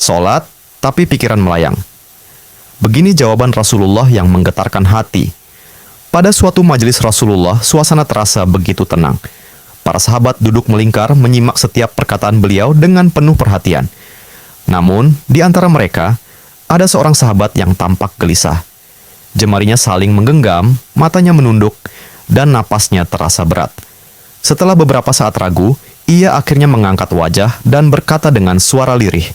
Sholat, tapi pikiran melayang. Begini jawaban Rasulullah yang menggetarkan hati. Pada suatu majelis Rasulullah, suasana terasa begitu tenang. Para sahabat duduk melingkar menyimak setiap perkataan beliau dengan penuh perhatian. Namun, di antara mereka, ada seorang sahabat yang tampak gelisah. Jemarinya saling menggenggam, matanya menunduk, dan napasnya terasa berat. Setelah beberapa saat ragu, ia akhirnya mengangkat wajah dan berkata dengan suara lirih,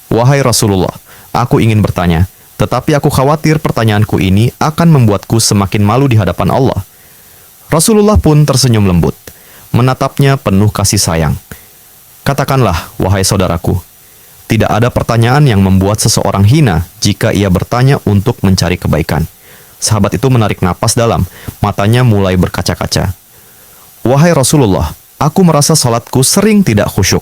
"Wahai Rasulullah, aku ingin bertanya, tetapi aku khawatir pertanyaanku ini akan membuatku semakin malu di hadapan Allah." Rasulullah pun tersenyum lembut, menatapnya penuh kasih sayang. "Katakanlah, wahai saudaraku, tidak ada pertanyaan yang membuat seseorang hina jika ia bertanya untuk mencari kebaikan." Sahabat itu menarik napas dalam, matanya mulai berkaca-kaca. "Wahai Rasulullah, aku merasa salatku sering tidak khusyuk.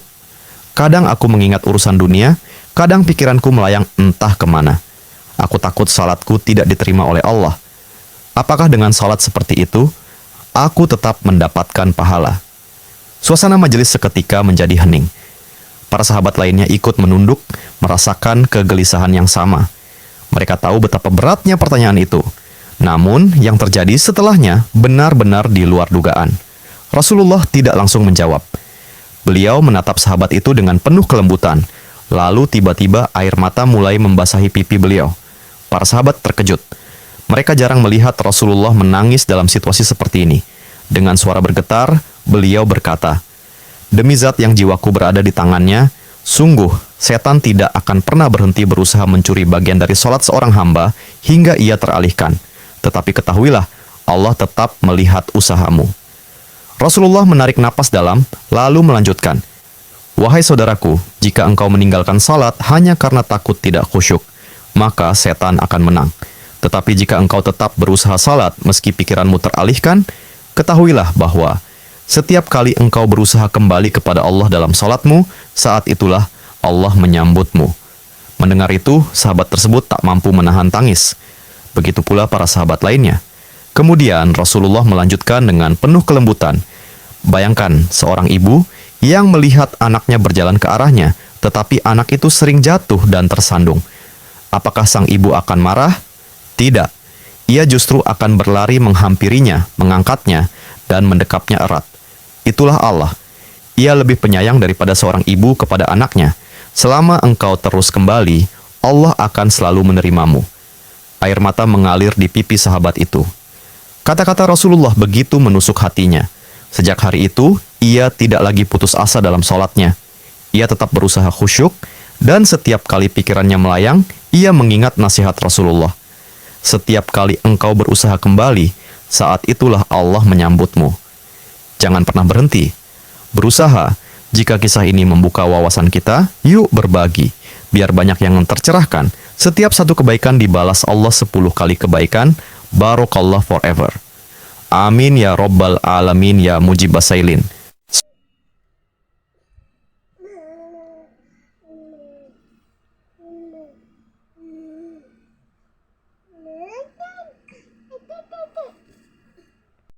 Kadang aku mengingat urusan dunia, kadang pikiranku melayang entah kemana. Aku takut salatku tidak diterima oleh Allah. Apakah dengan salat seperti itu, aku tetap mendapatkan pahala?" Suasana majelis seketika menjadi hening. Para sahabat lainnya ikut menunduk, merasakan kegelisahan yang sama. Mereka tahu betapa beratnya pertanyaan itu. Namun, yang terjadi setelahnya benar-benar di luar dugaan. Rasulullah tidak langsung menjawab. Beliau menatap sahabat itu dengan penuh kelembutan. Lalu tiba-tiba air mata mulai membasahi pipi beliau. Para sahabat terkejut. Mereka jarang melihat Rasulullah menangis dalam situasi seperti ini. Dengan suara bergetar, beliau berkata, "Demi zat yang jiwaku berada di tangannya, sungguh setan tidak akan pernah berhenti berusaha mencuri bagian dari sholat seorang hamba hingga ia teralihkan. Tetapi ketahuilah, Allah tetap melihat usahamu." Rasulullah menarik napas dalam, lalu melanjutkan, "Wahai saudaraku, jika engkau meninggalkan salat hanya karena takut tidak khusyuk, maka setan akan menang. Tetapi jika engkau tetap berusaha salat meski pikiranmu teralihkan, ketahuilah bahwa setiap kali engkau berusaha kembali kepada Allah dalam salatmu, saat itulah Allah menyambutmu." Mendengar itu, sahabat tersebut tak mampu menahan tangis. Begitu pula para sahabat lainnya. Kemudian Rasulullah melanjutkan dengan penuh kelembutan, "Bayangkan seorang ibu yang melihat anaknya berjalan ke arahnya, tetapi anak itu sering jatuh dan tersandung. Apakah sang ibu akan marah? Tidak. Ia justru akan berlari menghampirinya, mengangkatnya, dan mendekapnya erat. Itulah Allah. Ia lebih penyayang daripada seorang ibu kepada anaknya. Selama engkau terus kembali, Allah akan selalu menerimamu." Air mata mengalir di pipi sahabat itu. Kata-kata Rasulullah begitu menusuk hatinya. Sejak hari itu, ia tidak lagi putus asa dalam sholatnya. Ia tetap berusaha khusyuk, dan setiap kali pikirannya melayang, ia mengingat nasihat Rasulullah. "Setiap kali engkau berusaha kembali, saat itulah Allah menyambutmu." Jangan pernah berhenti. Berusaha. Jika kisah ini membuka wawasan kita, yuk berbagi. Biar banyak yang tercerahkan. Setiap satu kebaikan dibalas Allah 10 kali kebaikan. Barokallah forever. Amin ya Rabbal Alamin ya Mujibas Sailin.